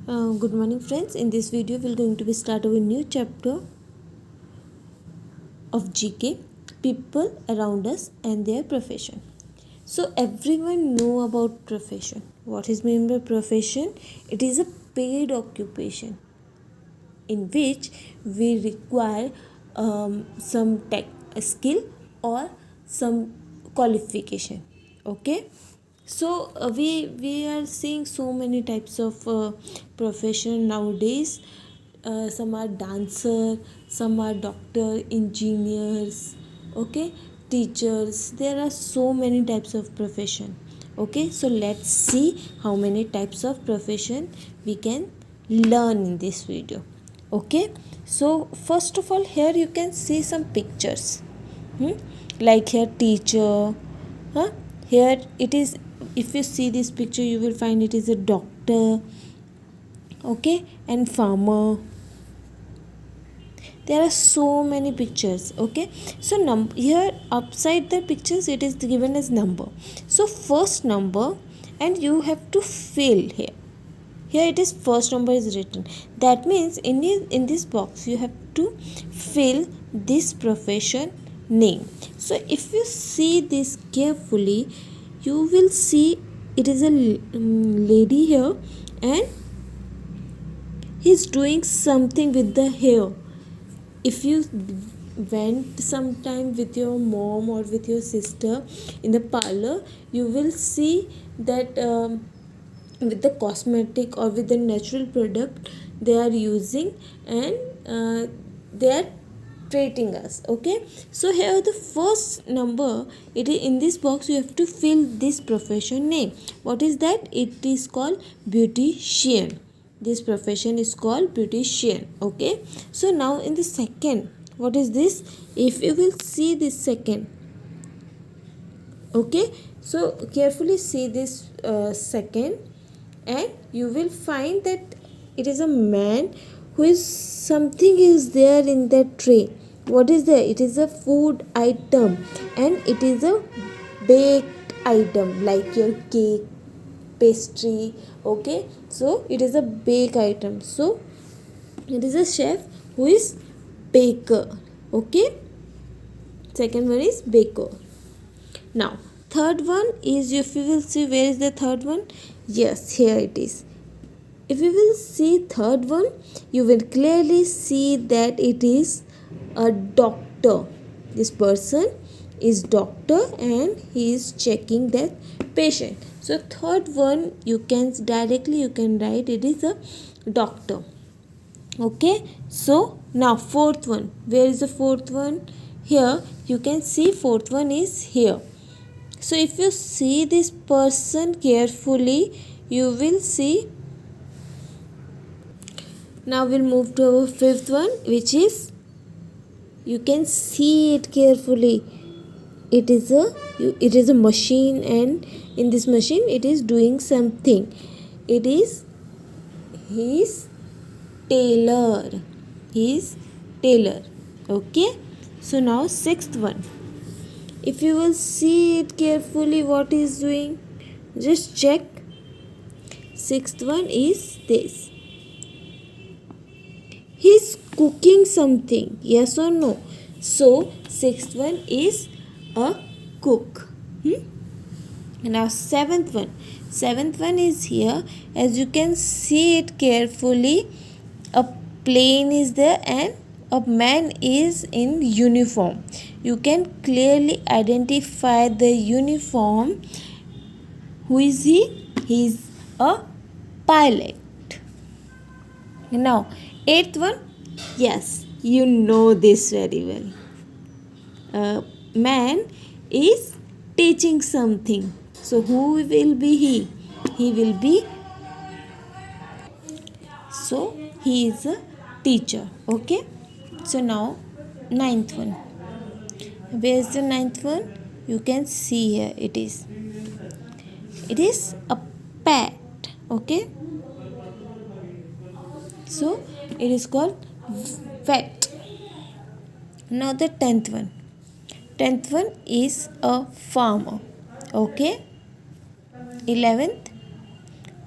Good morning friends. In this video we're going to be start our new chapter of GK, people around us and their profession. So everyone know about profession. What is meant by profession? It is a paid occupation in which we require some tech skill or some qualification. Okay, so we are seeing so many types of profession nowadays. Some are dancer, some are doctor, engineers, okay, teachers. There are so many types of profession. Okay, so let's see how many types of profession we can learn in this video. Okay, so first of all, here you can see some pictures. Like here teacher, huh? Here it is. If you see this picture you will find it is a doctor, okay, and farmer. There are so many pictures. Okay, so here upside the pictures it is given as number. So first number, and you have to fill here it is first number is written. That means in this box you have to fill this profession name. So if you see this carefully you will see it is a lady here, and he's doing something with the hair. If you went sometime with your mom or with your sister in the parlor, you will see that with the cosmetic or with the natural product they are using, and they are treating us. Okay, so here the first number, it is in this box you have to fill this profession name. What is that? It is called beautician. This profession is called beautician. Okay, so now in the second, what is this? If you will see this second, okay, so carefully see this second, and you will find that it is a man who is something is there in that tray. What is there? It is a food item, and it is a baked item like your cake, pastry. Okay, so it is a bake item. So it is a chef who is baker. Okay, second one is baker. Now third one is, if you will see, where is the third one? Yes, here it is. If you will see third one, you will clearly see that it is a doctor. This person is doctor and he is checking that patient. So third one you can directly you can write it is a doctor. Okay, so now fourth one, where is the fourth one? Here you can see fourth one is here. So if you see this person carefully you will see. Now we'll move to our fifth one, which is, you can see it carefully, it is a machine, and in this machine it is doing something. It is his tailor. Okay, so now sixth one, if you will see it carefully what is doing, just check. Sixth one is this, he's cooking something, yes or no? So sixth one is a cook. Now seventh one is here. As you can see it carefully, a plane is there and a man is in uniform. You can clearly identify the uniform. Who is he? He is a pilot. Now eighth one, yes, you know this very well. Man is teaching something. So who will be he? He will be, so he is a teacher. Okay, so now ninth one, where is the ninth one? You can see here it is a pet. Okay, so it is called vet. Now the tenth one is a farmer. Okay, 11th,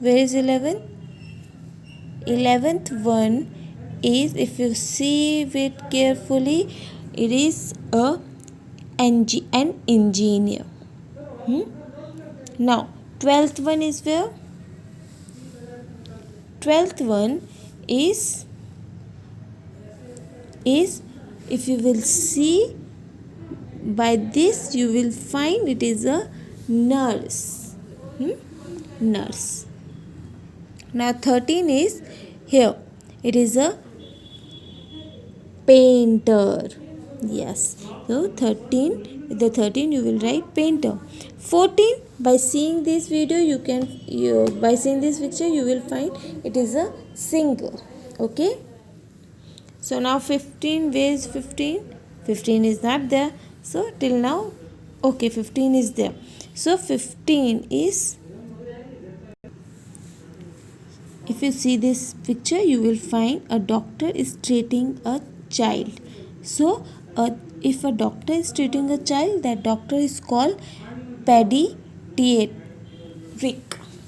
where is 11th? 11th one is, if you see it carefully, it is an engineer. Now 12th one is where? 12th one is if you will see by this, you will find it is a nurse. Nurse. Now 13 is here, it is a painter. Yes, so 13, with the 13 you will write painter. 14, by seeing this video by seeing this picture you will find it is a singer. Okay, so now 15, where is 15? 15 is not there. So till now, okay, 15 is there. So 15 is, if you see this picture, you will find a doctor is treating a child. So if a doctor is treating a child, that doctor is called pediatric.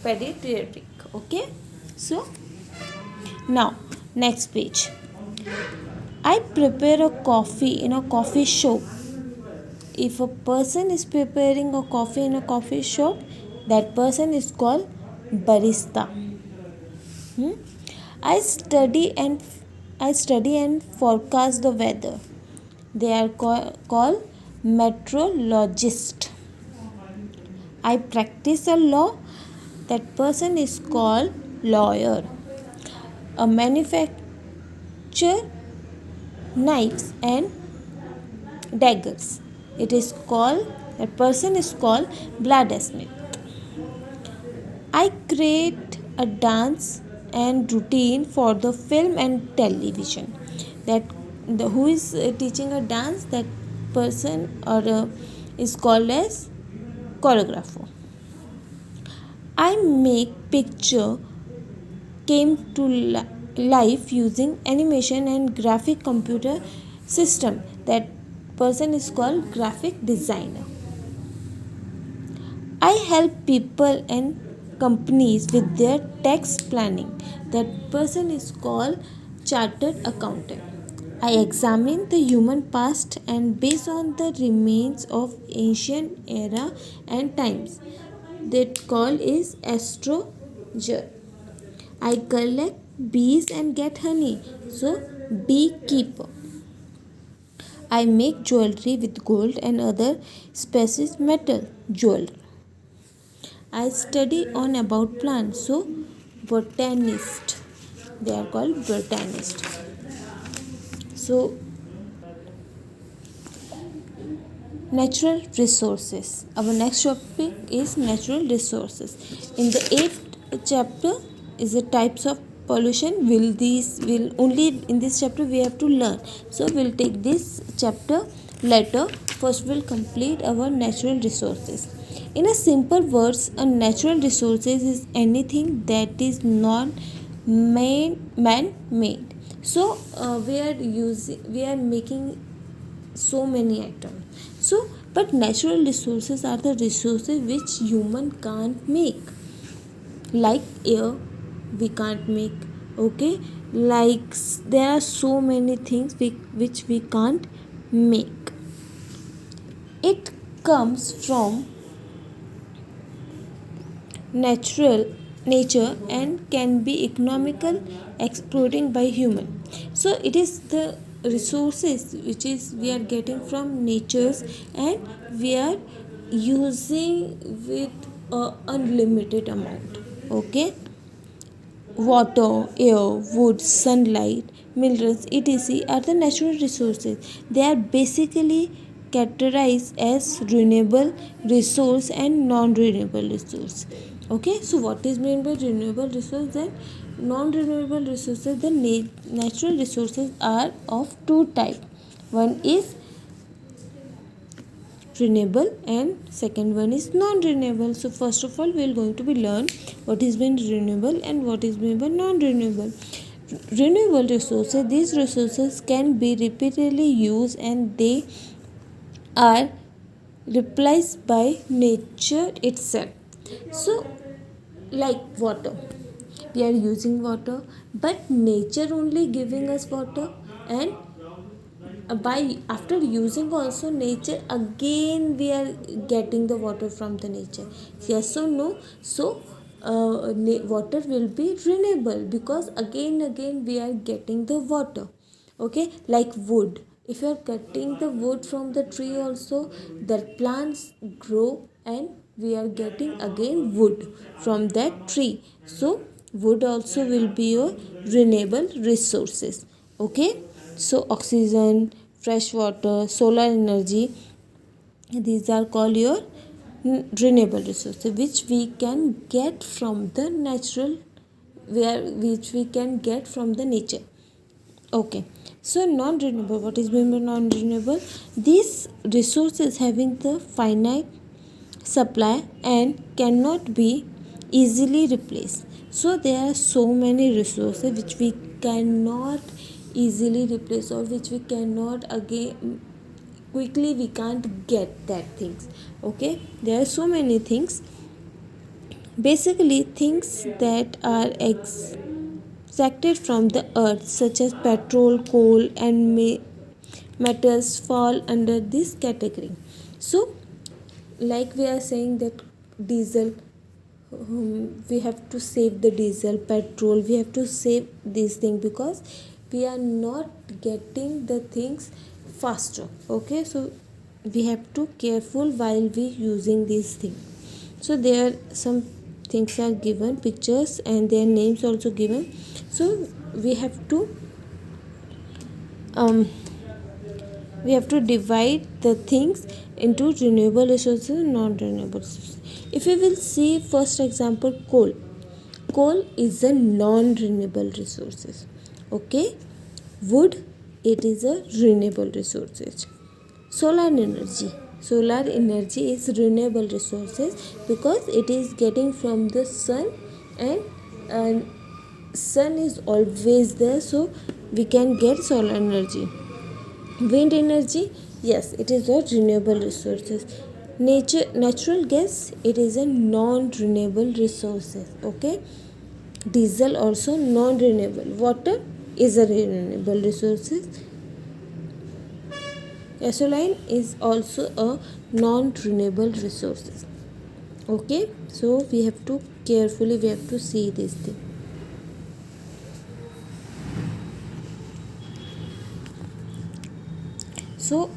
Pediatric. Okay. So now next page. I prepare a coffee in a coffee shop. If a person is preparing a coffee in a coffee shop, that person is called barista. I study and forecast the weather. They are called meteorologist. I practice a law. That person is called lawyer. A manufacturer knives and daggers. That person is called bladesmith. I create a dance and routine for the film and television. Who is teaching a dance, that person is called as choreographer. I make picture came to life using animation and graphic computer system. That person is called graphic designer. I help people and companies with their tax planning. That person is called chartered accountant. I examine the human past and based on the remains of ancient era and times. That call is astrologer. I collect bees and get honey. So beekeeper. I make jewelry with gold and other species metal jewelry. I study on about plants. So botanist. They are called botanist. So natural resources. Our next topic is natural resources. In the 8th chapter is the types of pollution. Only in this chapter we have to learn. So we'll take this chapter later. First we'll complete our natural resources. In a simple words, a natural resources is anything that is not man-made. So we are making so many items. So but natural resources are the resources which human can't make, like air we can't make. Okay, like there are so many things which we can't make. It comes from nature and can be economical exploiting by human. So it is the resources which is we are getting from natures and we are using with unlimited amount. Okay, water, air, wood, sunlight, minerals, etc. are the natural resources. They are basically categorized as renewable resource and non-renewable resource. Okay, so what is meant by renewable resource and non-renewable resources? The natural resources are of two types. One is renewable and second one is non-renewable. So first of all we are going to be learn what is meant renewable and what is meant by non-renewable. Renewable resources, these resources can be repeatedly used and they are replaced by nature itself. So like water, we are using water, but nature only giving us water, and by after using also nature again we are getting the water from the nature. Yes or no? So water will be renewable because again we are getting the water. Okay, like wood, if you are cutting the wood from the tree also, the plants grow and we are getting again wood from that tree. So wood also will be your renewable resources. Okay, so oxygen, fresh water, solar energy, these are called your renewable resources which we can get from the natural, which we can get from the nature. Okay, so non-renewable, what is meant by non-renewable? These resources having the finite supply and cannot be easily replaced. So there are so many resources which we cannot easily replace, or which we cannot again quickly, we can't get that things. Okay, there are so many things, basically things that are extracted from the earth such as petrol, coal and metals fall under this category. So like we are saying that diesel, we have to save the diesel, petrol, we have to save these things because we are not getting the things faster. Okay, so we have to careful while we using these things. So there some things are given, pictures and their names also given. So we have to um, we have to divide the things into renewable resources and non-renewable resources. If we will see first example, coal is a non-renewable resources. Okay, wood, it is a renewable resources. Solar energy is renewable resources because it is getting from the sun, and sun is always there, so we can get solar energy. Wind energy, yes, it is a renewable resources. Natural gas, it is a non-renewable resources. Okay, diesel also non-renewable. Water is a renewable resources. Gasoline is also a non-renewable resources. Okay, so we have to carefully, we have to see this thing. So